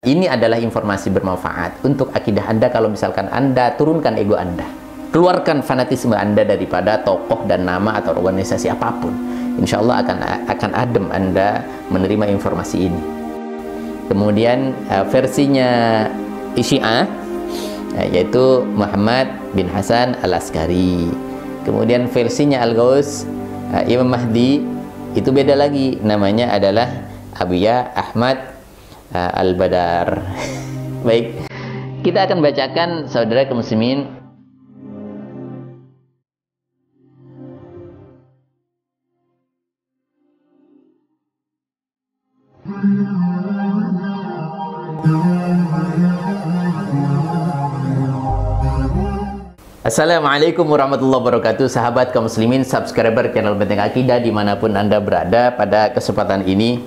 Ini adalah informasi bermanfaat untuk akidah Anda kalau misalkan Anda turunkan ego Anda. Keluarkan fanatisme Anda daripada tokoh dan nama atau organisasi apapun. Insya Allah akan adem Anda menerima informasi ini. Kemudian versinya Syiah, yaitu Muhammad bin Hasan Al-Askari. Kemudian versinya Al-Ghaus, Imam Mahdi, itu beda lagi. Namanya adalah Abuya Ahmad Al-Badar. Baik, kita akan bacakan saudara kaum muslimin. Assalamualaikum warahmatullahi wabarakatuh, sahabat kaum muslimin, subscriber channel Benteng Akidah dimanapun Anda berada. Pada kesempatan ini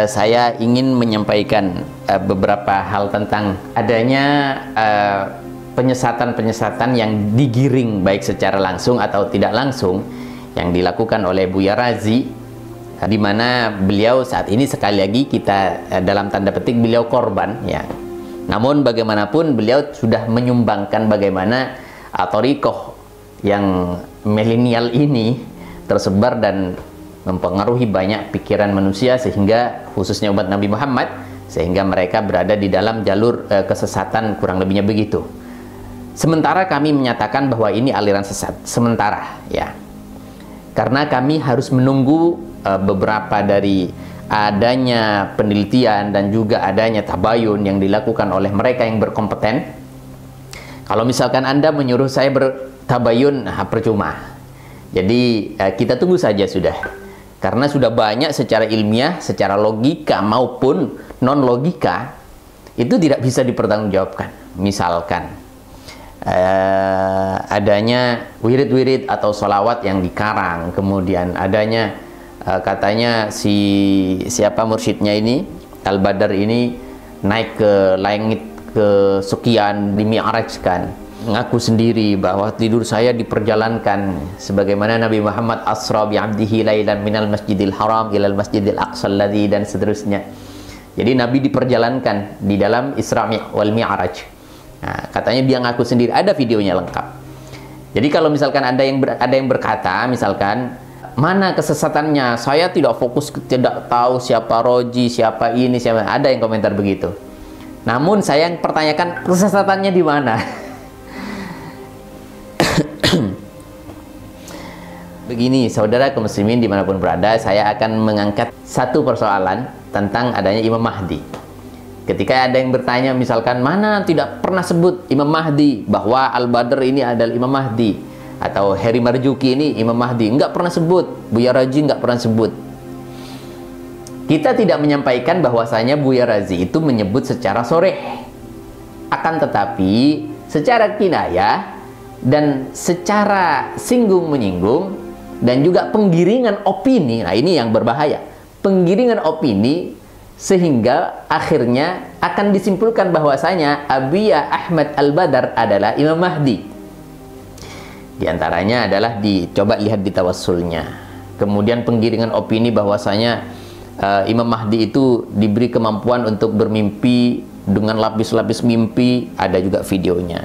saya ingin menyampaikan beberapa hal tentang adanya penyesatan-penyesatan yang digiring baik secara langsung atau tidak langsung yang dilakukan oleh Buya Razi, di mana beliau saat ini sekali lagi kita dalam tanda petik beliau korban ya. Namun bagaimanapun beliau sudah menyumbangkan bagaimana thariqah yang milenial ini tersebar dan mempengaruhi banyak pikiran manusia, sehingga khususnya umat Nabi Muhammad, sehingga mereka berada di dalam jalur kesesatan, kurang lebihnya begitu. Sementara kami menyatakan bahwa ini aliran sesat sementara ya, karena kami harus menunggu beberapa dari adanya penelitian dan juga adanya tabayun yang dilakukan oleh mereka yang berkompeten. Kalau misalkan Anda menyuruh saya bertabayun, percuma. Jadi kita tunggu saja sudah. Karena sudah banyak secara ilmiah, secara logika maupun non-logika, itu tidak bisa dipertanggungjawabkan. Misalkan adanya wirid-wirid atau sholawat yang dikarang, kemudian adanya katanya siapa mursyidnya ini, Al-Badar ini naik ke langit kesekian, dimi'rajkan, ngaku sendiri bahwa tidur saya diperjalankan sebagaimana Nabi Muhammad asra bi'abdihi lailan minal masjidil haram ilal masjidil aqsa alladzi, dan seterusnya. Jadi Nabi diperjalankan di dalam Isra wal Mi'raj. Nah, katanya dia ngaku sendiri, ada videonya lengkap. Jadi kalau misalkan ada yang berkata misalkan, mana kesesatannya, saya tidak fokus, tidak tahu siapa Roji, siapa ini, siapa, ada yang komentar begitu. Namun saya yang pertanyakan, kesesatannya di mana? Begini, saudara kaum muslimin dimanapun berada, saya akan mengangkat satu persoalan tentang adanya Imam Mahdi. Ketika ada yang bertanya, misalkan, mana tidak pernah sebut Imam Mahdi, bahwa Al-Badr ini adalah Imam Mahdi, atau Heri Marzuki ini Imam Mahdi, enggak pernah sebut. Buya Razi enggak pernah sebut. Kita tidak menyampaikan bahwasanya Buya Razi itu menyebut secara soreh. Akan tetapi secara kinayah dan secara singgung-menyinggung dan juga penggiringan opini, nah ini yang berbahaya. Penggiringan opini sehingga akhirnya akan disimpulkan bahwasanya Abuya Ahmad Al-Badar adalah Imam Mahdi. Di antaranya adalah coba lihat di tawassulnya. Kemudian penggiringan opini bahwasanya Imam Mahdi itu diberi kemampuan untuk bermimpi dengan lapis-lapis mimpi, ada juga videonya,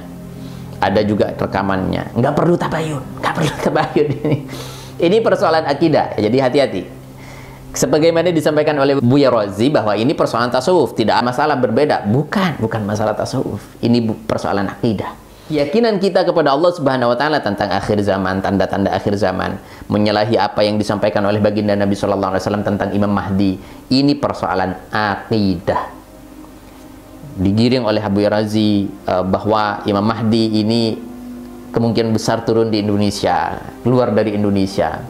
ada juga rekamannya. Nggak perlu tabayun, nggak perlu tabayun. Ini persoalan akidah, jadi hati-hati. Sebagaimana disampaikan oleh Buya Razi bahwa ini persoalan tasawuf, tidak masalah berbeda, bukan masalah tasawuf, ini persoalan akidah. Keyakinan kita kepada Allah Subhanahu wa Ta'ala tentang akhir zaman, tanda-tanda akhir zaman, menyalahi apa yang disampaikan oleh baginda Nabi Sallallahu Alaihi Wasallam tentang Imam Mahdi, ini persoalan akidah. Digiring oleh Abu Razi bahwa Imam Mahdi ini kemungkinan besar turun di Indonesia, keluar dari Indonesia.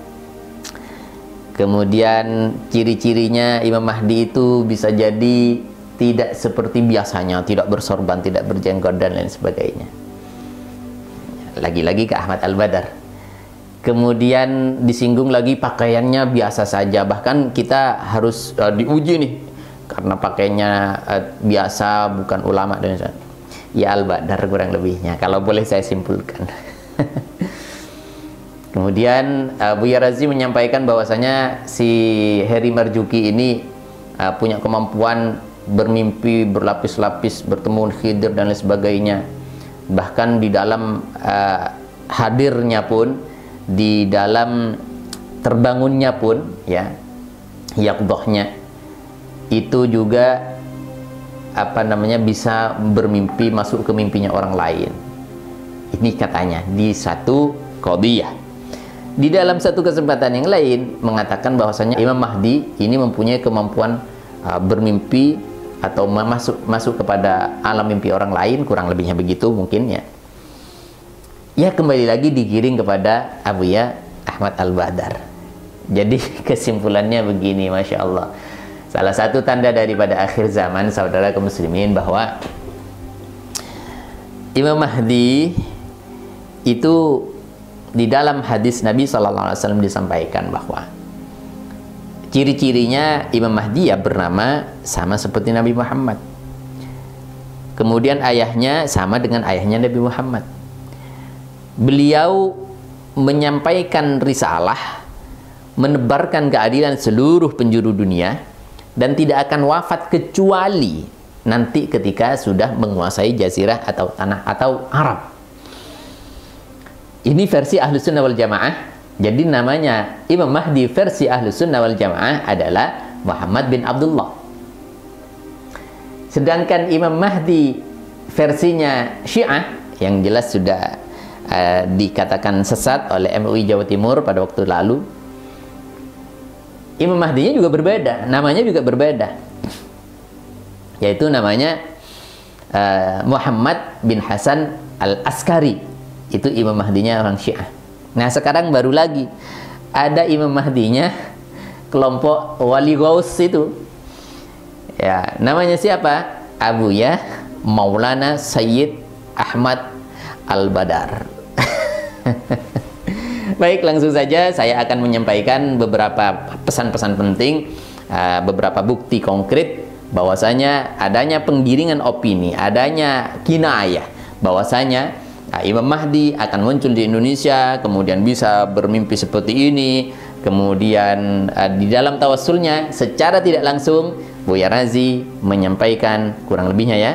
Kemudian ciri-cirinya Imam Mahdi itu bisa jadi tidak seperti biasanya, tidak bersorban, tidak berjenggot dan lain sebagainya. Lagi-lagi ke Ahmad Al-Badar. Kemudian disinggung lagi pakaiannya biasa saja, bahkan kita harus diuji nih karena pakaiannya biasa, bukan ulama dan sebagainya. Ya Al-Badar kurang lebihnya, kalau boleh saya simpulkan. Kemudian Buya Razi menyampaikan bahwasanya si Heri Marzuki ini punya kemampuan bermimpi berlapis-lapis, bertemu Khidir dan lain sebagainya. Bahkan di dalam hadirnya pun, di dalam terbangunnya pun, ya, yaqdhahnya itu juga bisa bermimpi, masuk ke mimpinya orang lain. Ini katanya di satu qadhiyah. Di dalam satu kesempatan yang lain mengatakan bahwasanya Imam Mahdi ini mempunyai kemampuan bermimpi atau masuk kepada alam mimpi orang lain, kurang lebihnya begitu mungkin ya. Ya, kembali lagi digiring kepada Abuya Ahmad Al-Badar. Jadi kesimpulannya begini, Masya Allah. Salah satu tanda daripada akhir zaman, saudara kaum muslimin, bahwa Imam Mahdi itu di dalam hadis Nabi SAW disampaikan bahwa ciri-cirinya Imam Mahdi ya bernama sama seperti Nabi Muhammad. Kemudian ayahnya sama dengan ayahnya Nabi Muhammad. Beliau menyampaikan risalah, menebarkan keadilan seluruh penjuru dunia, dan tidak akan wafat kecuali nanti ketika sudah menguasai jazirah atau tanah atau Arab. Ini versi Ahlus Sunnah wal Jamaah. Jadi namanya Imam Mahdi versi Ahlus Sunnah wal Jamaah adalah Muhammad bin Abdullah. Sedangkan Imam Mahdi versinya Syiah, yang jelas sudah dikatakan sesat oleh MUI Jawa Timur pada waktu lalu, Imam Mahdinya juga berbeda, namanya juga berbeda, yaitu namanya Muhammad bin Hasan Al-Askari. Itu Imam Mahdinya orang Syiah. Nah, sekarang baru lagi ada Imam Mahdinya kelompok Wali Ghaus itu. Ya, namanya siapa? Abuya Maulana Sayyid Ahmad Al-Badar. Baik, langsung saja saya akan menyampaikan beberapa pesan-pesan penting, beberapa bukti konkret bahwasanya adanya penggiringan opini, adanya kinayah bahwasanya Imam Mahdi akan muncul di Indonesia, kemudian bisa bermimpi seperti ini, kemudian di dalam tawassulnya secara tidak langsung Buya Razi menyampaikan, kurang lebihnya ya,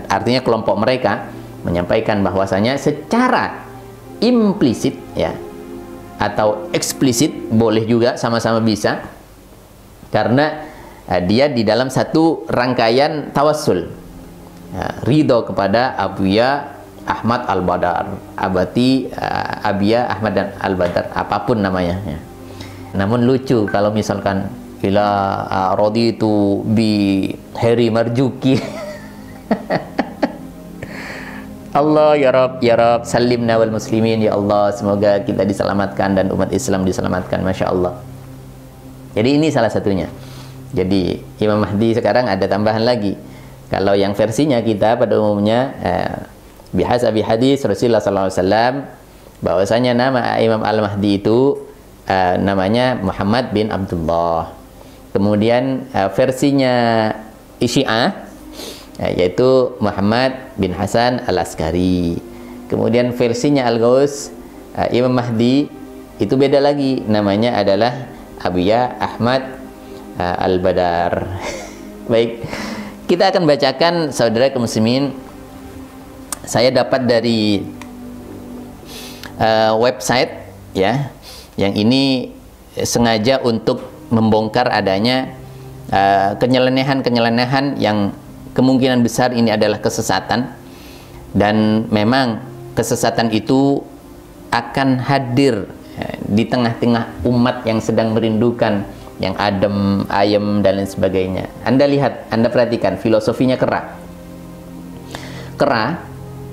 artinya kelompok mereka menyampaikan bahwasanya secara implisit ya atau eksplisit boleh juga, sama-sama bisa, karena dia di dalam satu rangkaian tawassul ridho kepada Abuya Ahmad Al-Badar, abati Abiya Ahmad dan Al-Badar, apapun namanya ya. Namun lucu kalau misalkan ila raditu bi Heri Marjuki. Allah ya Rabb salimna wal muslimin, ya Allah, semoga kita diselamatkan dan umat Islam diselamatkan, Masya Allah. Jadi ini salah satunya. Jadi Imam Mahdi sekarang ada tambahan lagi. Kalau yang versinya kita pada umumnya bihasabi hadis Rasulullah SAW, bahwasanya nama Imam Al-Mahdi itu namanya Muhammad bin Abdullah. Kemudian versinya Syiah yaitu Muhammad bin Hasan Al-Askari. Kemudian versinya Al-Ghaus Imam Mahdi itu beda lagi, namanya adalah Abuya Ahmad Al-Badar. Baik, kita akan bacakan, saudara kaum muslimin. Saya dapat dari website ya, yang ini sengaja untuk membongkar adanya kenyelenehan yang kemungkinan besar ini adalah kesesatan, dan memang kesesatan itu akan hadir di tengah-tengah umat yang sedang merindukan yang adem, ayem dan lain sebagainya. Anda lihat, Anda perhatikan filosofinya kera. Kera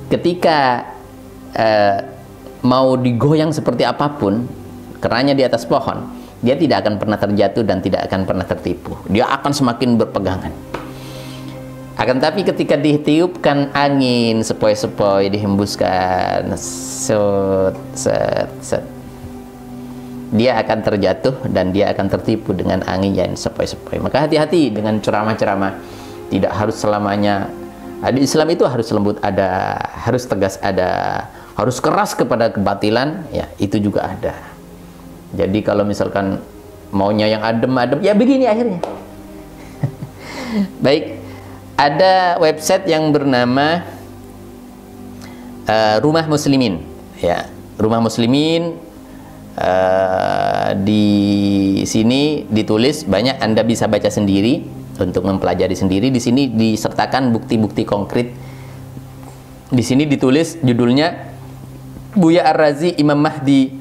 ketika mau digoyang seperti apapun, keranya di atas pohon, dia tidak akan pernah terjatuh dan tidak akan pernah tertipu. Dia akan semakin berpegangan. Akan tapi ketika ditiupkan angin sepoi-sepoi, dihembuskan, set, dia akan terjatuh dan dia akan tertipu dengan angin yang sepoi-sepoi. Maka hati-hati dengan ceramah-ceramah. Tidak harus selamanya. Di Islam itu harus lembut ada, harus tegas ada, harus keras kepada kebatilan, ya itu juga ada. Jadi kalau misalkan maunya yang adem-adem, ya begini akhirnya. Baik, ada website yang bernama Rumah Muslimin, ya. Rumah Muslimin, di sini ditulis banyak, Anda bisa baca sendiri untuk mempelajari sendiri. Di sini disertakan bukti-bukti konkret. Di sini ditulis judulnya Buya Ar-Razi Imam Mahdi.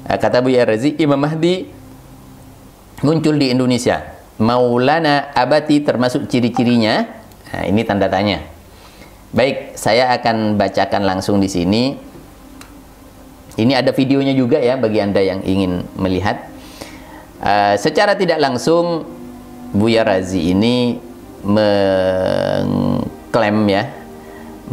Kata Buya Ar-Razi, Imam Mahdi muncul di Indonesia. Maulana Abati termasuk ciri-cirinya. Nah, ini tanda tanya. Baik, saya akan bacakan langsung di sini. Ini ada videonya juga ya bagi Anda yang ingin melihat. Secara tidak langsung Buya Razi ini mengklaim ya,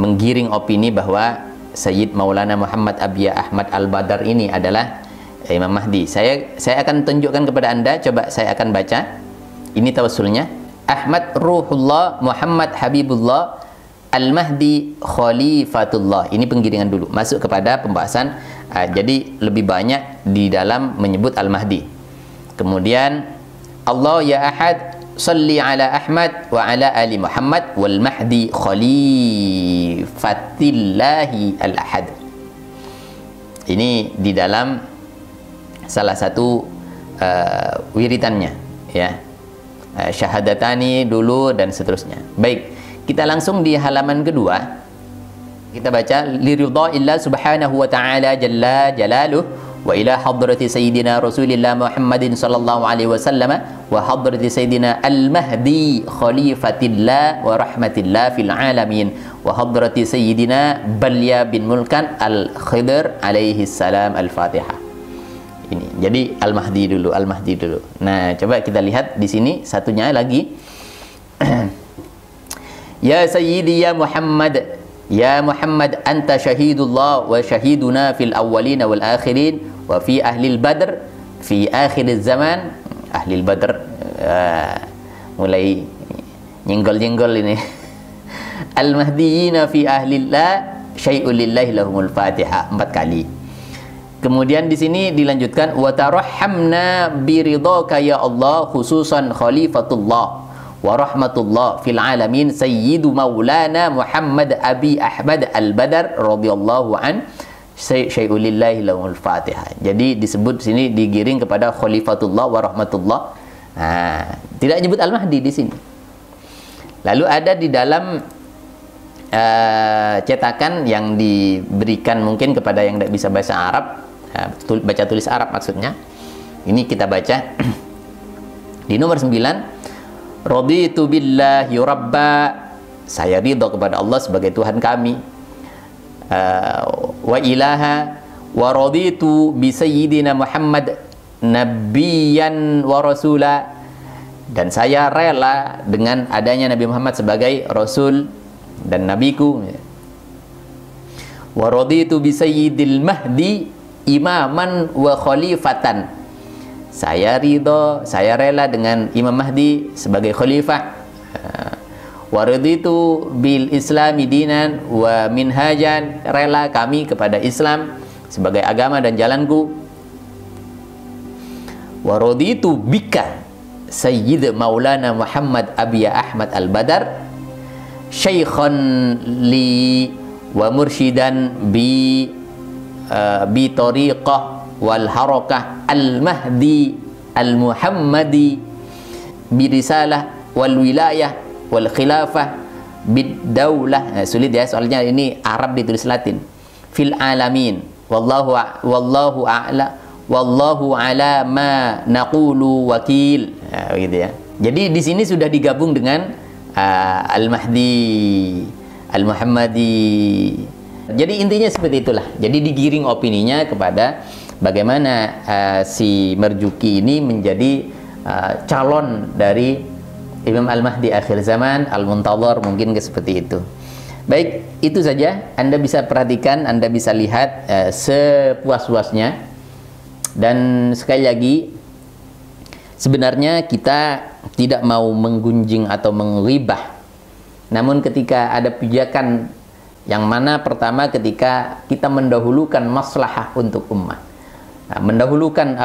menggiring opini bahwa Sayyid Maulana Muhammad Abiyah Ahmad Al-Badar ini adalah Imam Mahdi. Saya akan tunjukkan kepada Anda, coba saya akan baca. Ini tawassulnya. Ahmad Ruhullah Muhammad Habibullah Al-Mahdi Khalifatullah. Ini penggiringan dulu, masuk kepada pembahasan. Jadi lebih banyak di dalam menyebut Al-Mahdi. Kemudian Allah ya Ahad salli ala Ahmad wa ala ali Muhammad wal Mahdi Khalifatillahi al-Ahad. Ini di dalam salah satu wiritannya ya. Syahadatani dulu dan seterusnya. Baik, kita langsung di halaman kedua. Kita baca liridha illa subhanahu wa ta'ala jalla jalaluh wa ila hadrati sayyidina Rasulillah Muhammadin sallallahu alaihi wasallam wa hadrati sayyidina Al-Mahdi khalifatillah wa rahmatillah fil alamin wa hadrati sayyidina Balya bin Mulkan Al-Khidr alaihi salam. Al-Fatihah. Ini. Jadi Al-Mahdi dulu, Al-Mahdi dulu. Nah, coba kita lihat di sini satunya lagi. Ya Sayyidi ya Muhammad, ya Muhammad anta syahidullah wa syahiduna fil awwalin wal akhirin wa fi ahlil badr fi akhir zaman. Ahlil badr mulai nyenggol-nyenggol ini. Al-Mahdiyina fi ahlillah syai'ul lillahi lahumul Fatihah 4 kali. Kemudian di sini dilanjutkan wa tarhamna biridhaka ya Allah khususan khalifatullah wa rahmatullah fil alamin sayyidu maulana Muhammad Abi Ahmad Al-Badar radhiyallahu an syai'ul lillahi lahumul Fatihah. Jadi disebut sini digiring kepada khalifatullah wa rahmatullah. Nah, tidak nyebut Al-Mahdi di sini. Lalu ada di dalam cetakan yang diberikan mungkin kepada yang tidak bisa bahasa Arab, baca tulis Arab maksudnya. Ini kita baca di nomor 9. Raditu billahi rabba, saya ridha kepada Allah sebagai Tuhan kami. Wa ilaha wa raditu bi sayyidina Muhammad nabiyyan wa rasula, dan saya rela dengan adanya Nabi Muhammad sebagai rasul dan nabiku. Wa raditu bi sayyidil mahdi imaman wa khalifatan, saya ridho, saya rela dengan Imam Mahdi sebagai khalifah. Wa raditu bil islami dinan wa minhajan, rela kami kepada Islam sebagai agama dan jalanku. Wa raditu bika Sayyid Maulana Muhammad Abiyah Ahmad Al-Badar syaikhan li wa mursyidan bi tariqah wal harakah al-mahdi al-muhammadi bi risalah wal wilayah wal khilafah bid daulah. Nah, sulit ya soalnya ini Arab ditulis Latin. Fil alamin wallahu a'la wallahu ala ma naqulu wakil. Nah, gitu ya. Jadi di sini sudah digabung dengan Al-Mahdi Al-Muhammadi. Jadi intinya seperti itulah. Jadi digiring opininya kepada bagaimana si Marzuki ini menjadi calon dari Imam Al-Mahdi akhir zaman, Al-Muntadhar, mungkin seperti itu. Baik, itu saja. Anda bisa perhatikan, Anda bisa lihat sepuas-puasnya. Dan sekali lagi, sebenarnya kita tidak mau menggunjing atau menghibah. Namun ketika ada pijakan yang mana pertama ketika kita mendahulukan maslahah untuk ummah, mendahulukan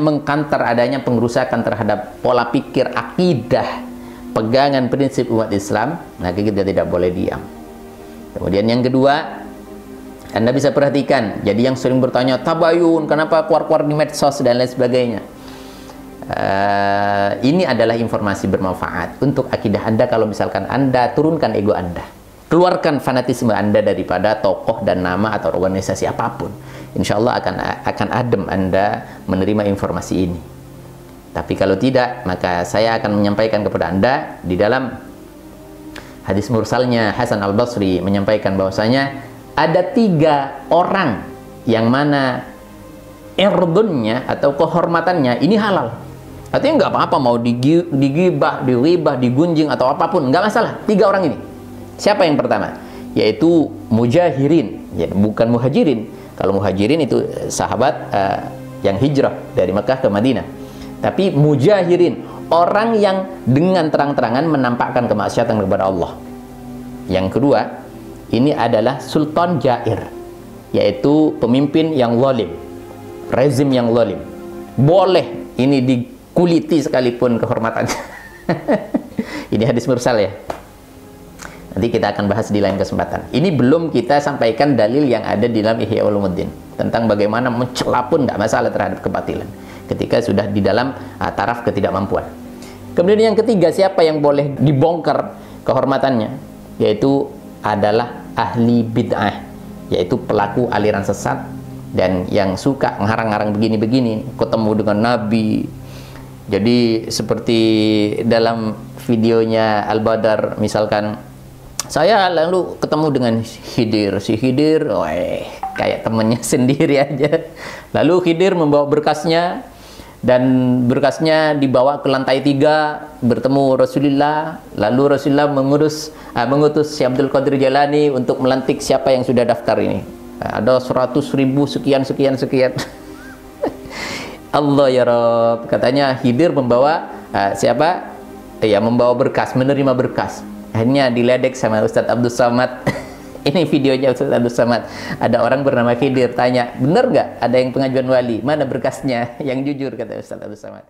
mengkantar adanya pengerusakan terhadap pola pikir akidah pegangan prinsip umat Islam, maka kita tidak boleh diam. Kemudian yang kedua, Anda bisa perhatikan, jadi yang sering bertanya, tabayun, kenapa keluar-keluar di medsos dan lain sebagainya. Ini adalah informasi bermanfaat untuk akidah Anda. Kalau misalkan Anda turunkan ego Anda, keluarkan fanatisme Anda daripada tokoh dan nama atau organisasi apapun, insya Allah akan adem Anda menerima informasi ini. Tapi kalau tidak, maka saya akan menyampaikan kepada Anda di dalam hadis mursalnya Hasan al-Basri menyampaikan bahwasanya ada 3 orang yang mana irdunnya atau kehormatannya ini halal. Artinya nggak apa-apa mau digibah, diribah, digunjing atau apapun, nggak masalah. 3 orang ini. Siapa yang pertama? Yaitu mujahirin, ya, bukan muhajirin. Kalau muhajirin itu sahabat yang hijrah dari Mekah ke Madinah. Tapi mujahirin, orang yang dengan terang-terangan menampakkan kemaksiatan kepada Allah. Yang kedua, ini adalah sultan jair, yaitu pemimpin yang zalim, rezim yang zalim. Boleh ini dikuliti sekalipun kehormatannya. Ini hadis mursal ya. Nanti kita akan bahas di lain kesempatan. Ini belum kita sampaikan dalil yang ada di dalam Ihya Ulumuddin tentang bagaimana mencela pun nggak masalah terhadap kebatilan ketika sudah di dalam taraf ketidakmampuan. Kemudian yang ketiga, siapa yang boleh dibongkar kehormatannya? Yaitu adalah ahli bid'ah, yaitu pelaku aliran sesat dan yang suka ngarang-ngarang begini-begini, ketemu dengan Nabi. Jadi seperti dalam videonya Al-Badar misalkan, saya lalu ketemu dengan Khidir, si Khidir, kayak temennya sendiri aja. Lalu Khidir membawa berkasnya, dan berkasnya dibawa ke lantai 3, bertemu Rasulullah. Lalu Rasulullah mengutus si Abdul Qadir Jalani untuk melantik siapa yang sudah daftar ini. Ada 100.000 sekian. Allah ya Rabb, katanya Khidir membawa siapa? Ya, membawa berkas, menerima berkas. Akhirnya diledek sama Ustadz Abdul Samad. Ini videonya Ustadz Abdul Samad. Ada orang bernama Khidir tanya, bener nggak ada yang pengajuan wali? Mana berkasnya? Yang jujur, kata Ustadz Abdul Samad.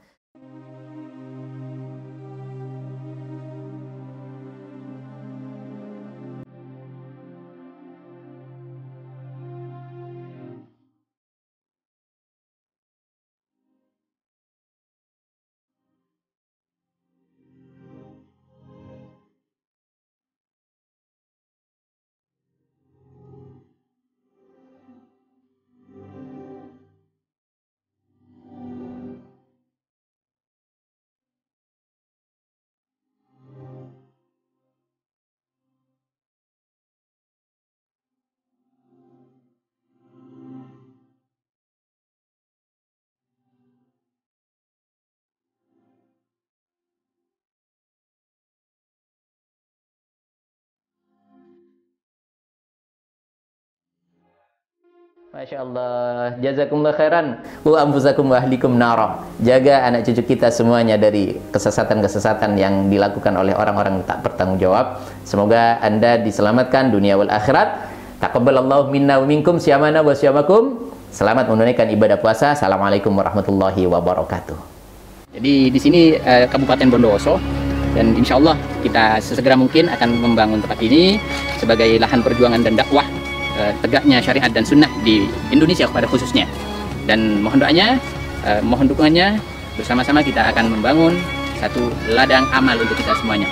Masya Allah, jazakumullah khairan wa anfusakum wa ahlikum nara. Jaga anak cucu kita semuanya dari kesesatan-kesesatan yang dilakukan oleh orang-orang tak bertanggung jawab. Semoga Anda diselamatkan dunia wal akhirat. Taqabbalallahu minna wa minkum syamana wa syamakum. Selamat menunaikan ibadah puasa. Assalamualaikum warahmatullahi wabarakatuh. Jadi di sini Kabupaten Bondowoso, dan insya Allah kita sesegera mungkin akan membangun tempat ini sebagai lahan perjuangan dan dakwah tegaknya syariat dan sunnah di Indonesia pada khususnya. Dan mohon doanya, mohon dukungannya, bersama-sama kita akan membangun satu ladang amal untuk kita semuanya.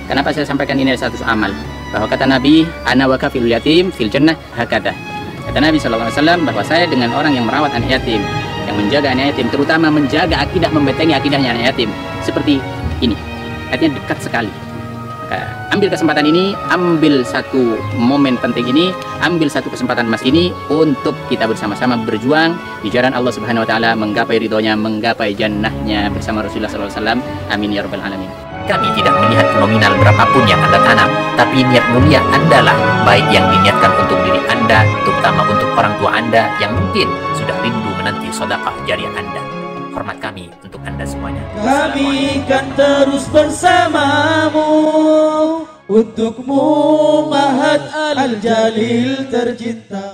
Kenapa saya sampaikan ini satu amal? Bahwa kata Nabi, ana wa kafilul yatim fil jannah hakata. Kata Nabi SAW bahwa saya dengan orang yang merawat anak yatim, yang menjaga anak yatim, terutama menjaga akidah, membentengi akidahnya anak yatim, seperti ini. Artinya dekat sekali. Ambil kesempatan ini, ambil satu momen penting ini, ambil satu kesempatan emas ini untuk kita bersama-sama berjuang di jalan Allah Subhanahu wa taala, menggapai ridhonya, menggapai jannahnya bersama Rasulullah SAW. Amin ya rabbal alamin. Kami tidak melihat nominal berapapun yang Anda tanam, tapi niat mulia Anda lah, baik yang diniatkan untuk diri Anda, terutama untuk orang tua Anda yang mungkin sudah rindu menanti sedekah jariah Anda. Hormat kami untuk Anda semuanya. Kami kan terus bersamamu, untukmu Mahat Al-Jalil tercinta.